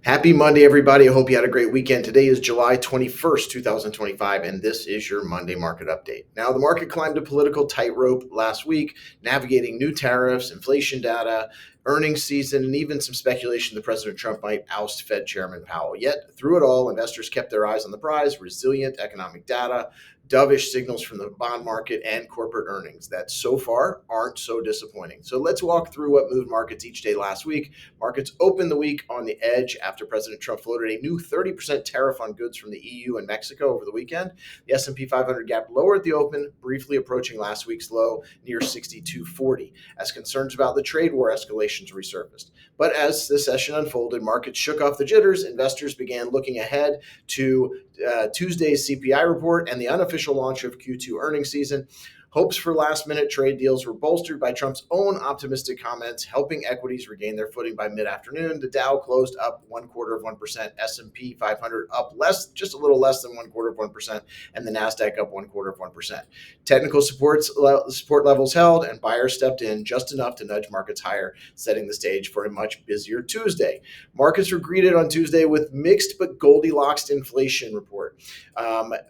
Happy Monday, everybody. I hope you had a great weekend. Today is July 21st, 2025, and this is your Monday market update. Now, the market climbed a political tightrope last week, navigating new tariffs, inflation data, earnings season, and even some speculation that President Trump might oust Fed Chairman Powell. Yet, through it all, investors kept their eyes on the prize, resilient economic data, dovish signals from the bond market, and corporate earnings that so far aren't so disappointing. So let's walk through what moved markets each day last week. Markets opened the week on the edge after President Trump floated a new 30% tariff on goods from the EU and Mexico over the weekend. The S&P 500 gapped lower at the open, briefly approaching last week's low near 6240, as concerns about the trade war escalations resurfaced. But as the session unfolded, markets shook off the jitters. Investors began looking ahead to Tuesday's CPI report and the unofficial launch of Q2 earnings season. Hopes for last-minute trade deals were bolstered by Trump's own optimistic comments, helping equities regain their footing by mid-afternoon. The Dow closed up 1/4%, S&P 500 up just a little less than 1/4%, and the Nasdaq up 1/4%. Technical support levels held, and buyers stepped in just enough to nudge markets higher, setting the stage for a much busier Tuesday. Markets were greeted on Tuesday with mixed but Goldilocks inflation report.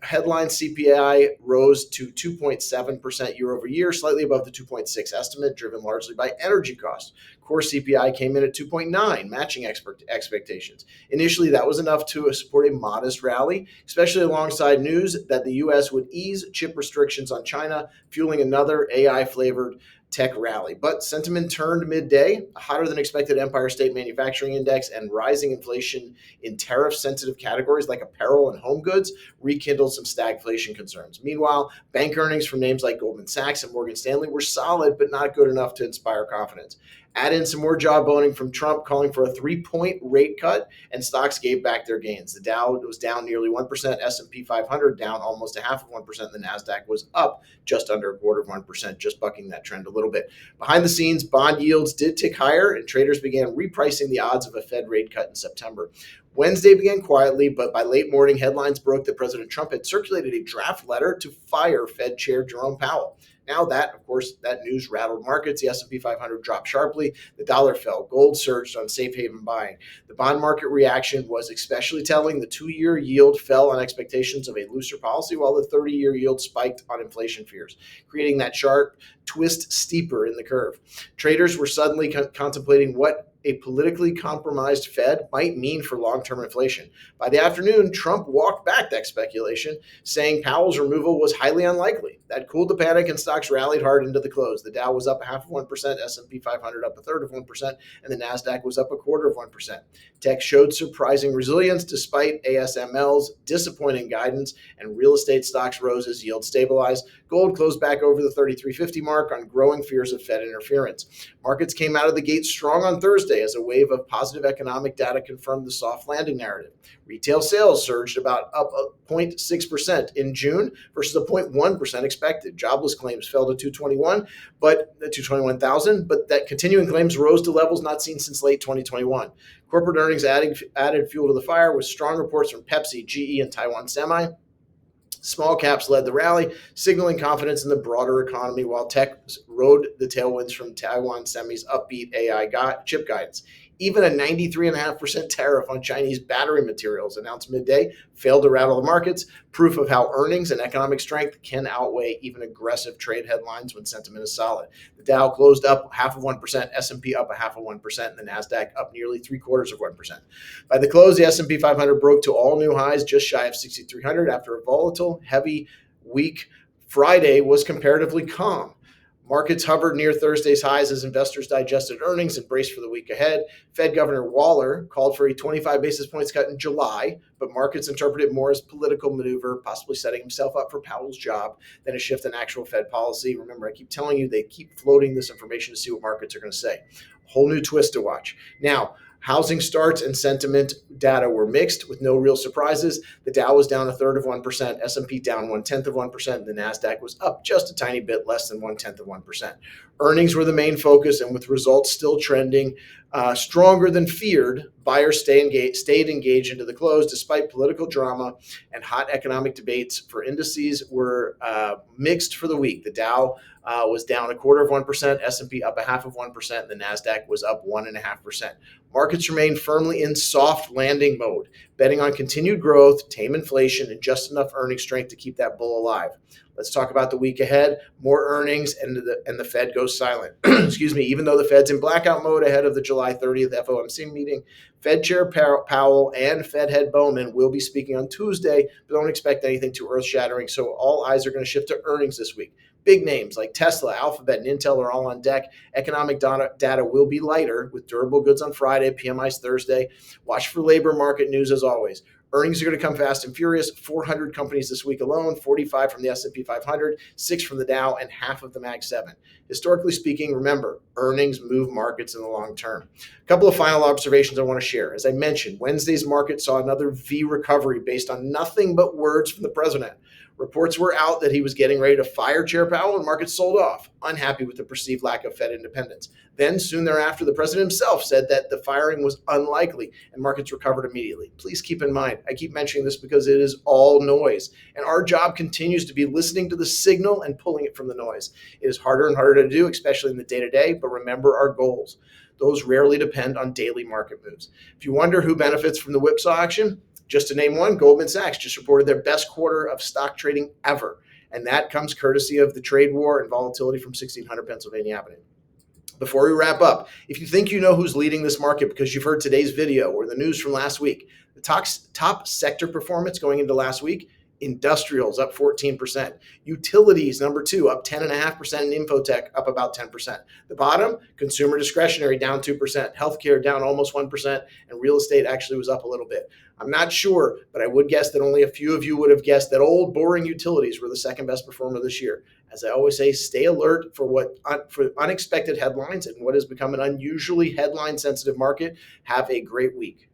Headline CPI rose to 2.7% year over year, slightly above the 2.6 estimate, driven largely by energy costs. Core CPI came in at 2.9, matching expectations. Initially, that was enough to support a modest rally, especially alongside news that the U.S. would ease chip restrictions on China, fueling another AI-flavored tech rally. But sentiment turned midday. A hotter than expected Empire State Manufacturing Index and rising inflation in tariff-sensitive categories like apparel and home goods rekindled some stagflation concerns. Meanwhile, bank earnings from names like Goldman Sachs and Morgan Stanley were solid, but not good enough to inspire confidence. Add in some more jawboning from Trump calling for a 3-point rate cut, and stocks gave back their gains. The Dow was down nearly 1%, S&P 500 down almost 0.5%, the Nasdaq was up just under 1/4%, just bucking that trend a little bit. Behind the scenes, bond yields did tick higher, and traders began repricing the odds of a Fed rate cut in September. Wednesday began quietly, but by late morning, headlines broke that President Trump had circulated a draft letter to fire Fed Chair Jerome Powell. Now that, of course, that news rattled markets. The S&P 500 dropped sharply. The dollar fell. Gold surged on safe haven buying. The bond market reaction was especially telling. The 2-year yield fell on expectations of a looser policy, while the 30-year yield spiked on inflation fears, creating that sharp twist steeper in the curve. Traders were suddenly contemplating what a politically compromised Fed might mean for long-term inflation. By the afternoon, Trump walked back that speculation, saying Powell's removal was highly unlikely. That cooled the panic, and stocks rallied hard into the close. The Dow was up 0.5%, S&P 500 up 1/3%, and the Nasdaq was up 1/4%. Tech showed surprising resilience despite ASML's disappointing guidance, and real estate stocks rose as yields stabilized. Gold closed back over the 3350 mark on growing fears of Fed interference. Markets came out of the gate strong on Thursday as a wave of positive economic data confirmed the soft landing narrative. Retail sales surged about up 0.6% in June versus a 0.1% expected. Jobless claims fell to 221,000, but that continuing claims rose to levels not seen since late 2021. Corporate earnings added fuel to the fire with strong reports from Pepsi, GE, and Taiwan Semi. Small caps led the rally, signaling confidence in the broader economy, while tech rode the tailwinds from Taiwan Semi's upbeat AI chip guidance. Even a 93.5% tariff on Chinese battery materials announced midday failed to rattle the markets, proof of how earnings and economic strength can outweigh even aggressive trade headlines when sentiment is solid. The Dow closed up 0.5%, S&P up 0.5%, and the Nasdaq up nearly 0.75%. By the close, the S&P 500 broke to all new highs just shy of 6,300 after a volatile, heavy week. Friday was comparatively calm. Markets hovered near Thursday's highs as investors digested earnings and braced for the week ahead. Fed Governor Waller called for a 25 basis points cut in July, but markets interpreted it more as political maneuver, possibly setting himself up for Powell's job than a shift in actual Fed policy. Remember, I keep telling you, they keep floating this information to see what markets are going to say. A whole new twist to watch. Now, housing starts and sentiment data were mixed with no real surprises. The Dow was down 1/3%, S&P down 0.1%, and the Nasdaq was up just a tiny bit less than 0.1%. Earnings were the main focus, and with results still trending Stronger than feared, buyers stayed engaged into the close despite political drama and hot economic debates. For indices were mixed for the week. The Dow was down 0.25%, S&P up 0.5%, and the Nasdaq was up 1.5%. Markets remain firmly in soft landing mode, betting on continued growth, tame inflation, and just enough earnings strength to keep that bull alive. Let's talk about the week ahead. More earnings, and the Fed goes silent. Excuse me. Even though the Fed's in blackout mode ahead of the July 30th FOMC meeting, Fed Chair Powell and Fed Head Bowman will be speaking on Tuesday, but don't expect anything too earth-shattering. So all eyes are going to shift to earnings this week. Big names like Tesla, Alphabet, and Intel are all on deck. Economic data will be lighter with durable goods on Friday, PMIs Thursday. Watch for labor market news as always. Earnings are going to come fast and furious. 400 companies this week alone, 45 from the S&P 500, 6 from the Dow, and half of the Mag 7. Historically speaking, remember, earnings move markets in the long term. A couple of final observations I want to share. As I mentioned, Wednesday's market saw another V recovery based on nothing but words from the president. Reports were out that he was getting ready to fire Chair Powell, and markets sold off, unhappy with the perceived lack of Fed independence. Then, soon thereafter, the president himself said that the firing was unlikely, and markets recovered immediately. Please keep in mind, I keep mentioning this because it is all noise, and our job continues to be listening to the signal and pulling it from the noise. It is harder and harder to do, especially in the day-to-day, but remember our goals. Those rarely depend on daily market moves. If you wonder who benefits from the whipsaw action, just to name one, Goldman Sachs just reported their best quarter of stock trading ever. And that comes courtesy of the trade war and volatility from 1600 Pennsylvania Avenue. Before we wrap up, if you think you know who's leading this market because you've heard today's video or the news from last week, the top sector performance going into last week, industrials up 14%, utilities number 2 up 10.5%, and infotech up about 10%. The bottom, consumer discretionary down 2%, healthcare down almost 1%, and real estate actually was up a little bit. I'm not sure, but I would guess that only a few of you would have guessed that old boring utilities were the second best performer this year. As I always say, stay alert for unexpected headlines and what has become an unusually headline sensitive market. Have a great week.